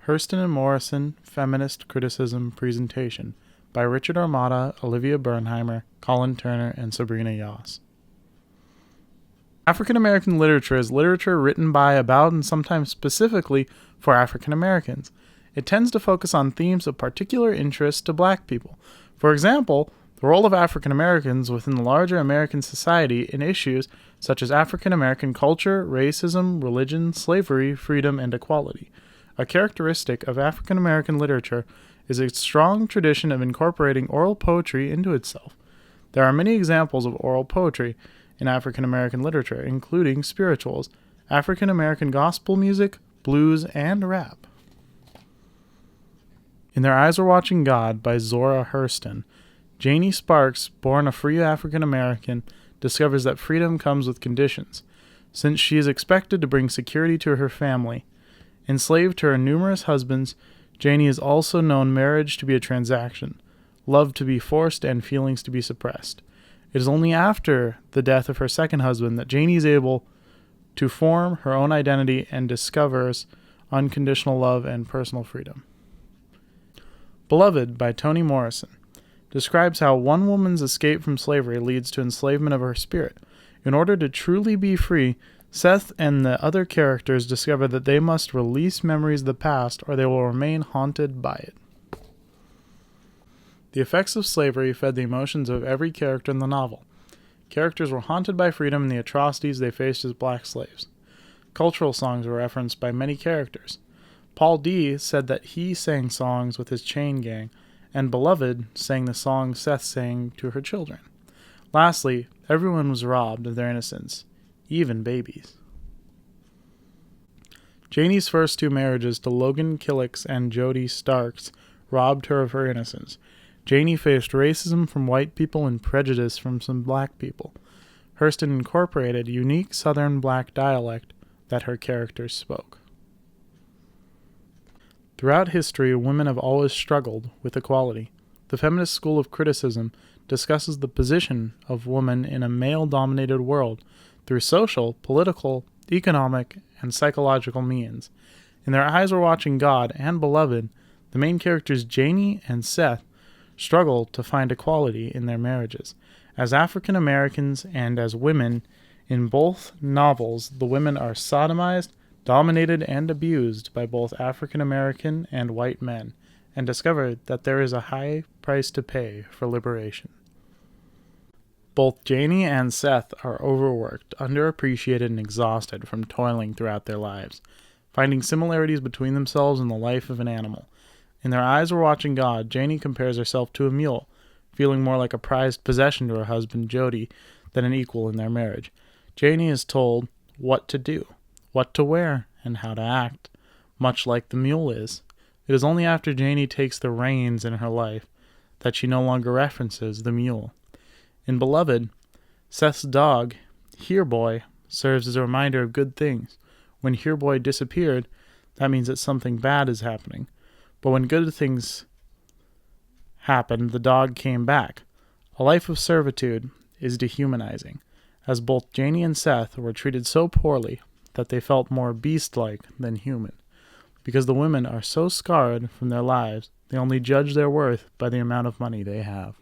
Hurston and Morrison, Feminist Criticism Presentation by Richard Armata, Olivia Bernheimer, Colin Turner, and Sabrina Yoss. African American literature is literature written by, about, and sometimes specifically for African Americans. It tends to focus on themes of particular interest to Black people. For example, the role of African Americans within the larger American society in issues such as African American culture, racism, religion, slavery, freedom, and equality. A characteristic of African American literature is its strong tradition of incorporating oral poetry into itself. There are many examples of oral poetry in African American literature, including spirituals, African American gospel music, blues, and rap. In Their Eyes Were Watching God by Zora Hurston, Janie Sparks, born a free African American, discovers that freedom comes with conditions. Since she is expected to bring security to her family, enslaved to her numerous husbands, Janie has also known marriage to be a transaction, love to be forced, and feelings to be suppressed. It is only after the death of her second husband that Janie is able to form her own identity and discovers unconditional love and personal freedom. Beloved by Toni Morrison describes how one woman's escape from slavery leads to enslavement of her spirit. In order to truly be free, Seth and the other characters discover that they must release memories of the past or they will remain haunted by it. The effects of slavery fed the emotions of every character in the novel. Characters were haunted by freedom and the atrocities they faced as Black slaves. Cultural songs were referenced by many characters. Paul D. said that he sang songs with his chain gang, and Beloved sang the song Seth sang to her children. Lastly, everyone was robbed of their innocence, even babies. Janie's first two marriages to Logan Killicks and Jody Starks robbed her of her innocence. Janie faced racism from white people and prejudice from some Black people. Hurston incorporated unique Southern Black dialect that her characters spoke. Throughout history, women have always struggled with equality. The feminist school of criticism discusses the position of woman in a male-dominated world through social, political, economic, and psychological means. In Their Eyes Were Watching God and Beloved, the main characters Janie and Seth struggle to find equality in their marriages. As African Americans and as women, in both novels, the women are sodomized, dominated, and abused by both African American and white men, and discover that there is a high price to pay for liberation. Both Janie and Seth are overworked, underappreciated, and exhausted from toiling throughout their lives, finding similarities between themselves and the life of an animal. In Their Eyes Were Watching God, Janie compares herself to a mule, feeling more like a prized possession to her husband Jody than an equal in their marriage. Janie is told what to do, what to wear, and how to act, much like the mule is. It is only after Janie takes the reins in her life that she no longer references the mule. In Beloved, Seth's dog, Here Boy, serves as a reminder of good things. When Here Boy disappeared, that means that something bad is happening. But when good things happened, the dog came back. A life of servitude is dehumanizing, as both Janie and Seth were treated so poorly that they felt more beast-like than human. Because the women are so scarred from their lives, they only judge their worth by the amount of money they have.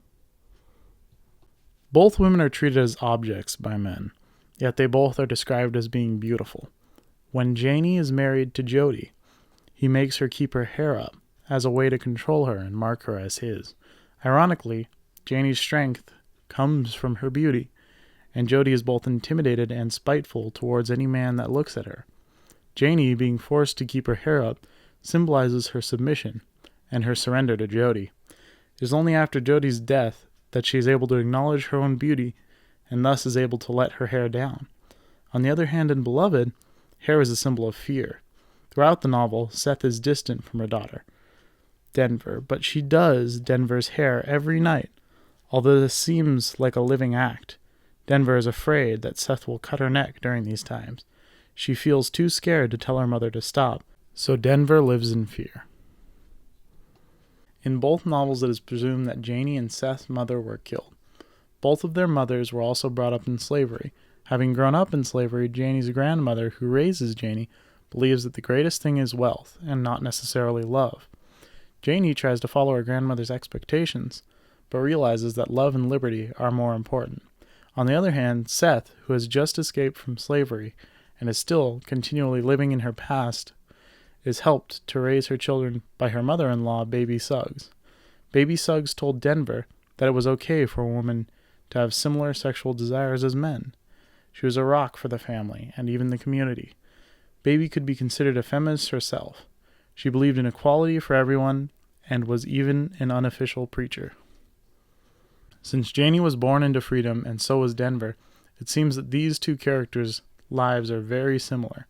Both women are treated as objects by men, yet they both are described as being beautiful. When Janie is married to Jody, he makes her keep her hair up as a way to control her and mark her as his. Ironically, Janie's strength comes from her beauty, and Jody is both intimidated and spiteful towards any man that looks at her. Janie, being forced to keep her hair up, symbolizes her submission and her surrender to Jody. It is only after Jody's death that she is able to acknowledge her own beauty and thus is able to let her hair down. On the other hand, in Beloved, hair is a symbol of fear. Throughout the novel, Seth is distant from her daughter, Denver, but she does Denver's hair every night. Although this seems like a living act, Denver is afraid that Seth will cut her neck during these times. She feels too scared to tell her mother to stop, so Denver lives in fear. In both novels, it is presumed that Janie and Seth's mother were killed. Both of their mothers were also brought up in slavery. Having grown up in slavery, Janie's grandmother, who raises Janie, believes that the greatest thing is wealth, and not necessarily love. Janie tries to follow her grandmother's expectations, but realizes that love and liberty are more important. On the other hand, Seth, who has just escaped from slavery and is still continually living in her past, is helped to raise her children by her mother-in-law, Baby Suggs. Baby Suggs told Denver that it was okay for a woman to have similar sexual desires as men. She was a rock for the family and even the community. Baby could be considered a feminist herself. She believed in equality for everyone and was even an unofficial preacher. Since Janie was born into freedom and so was Denver, it seems that these two characters' lives are very similar.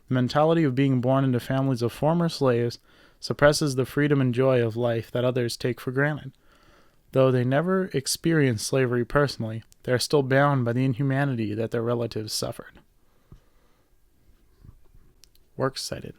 The mentality of being born into families of former slaves suppresses the freedom and joy of life that others take for granted. Though they never experienced slavery personally, they are still bound by the inhumanity that their relatives suffered. Works cited.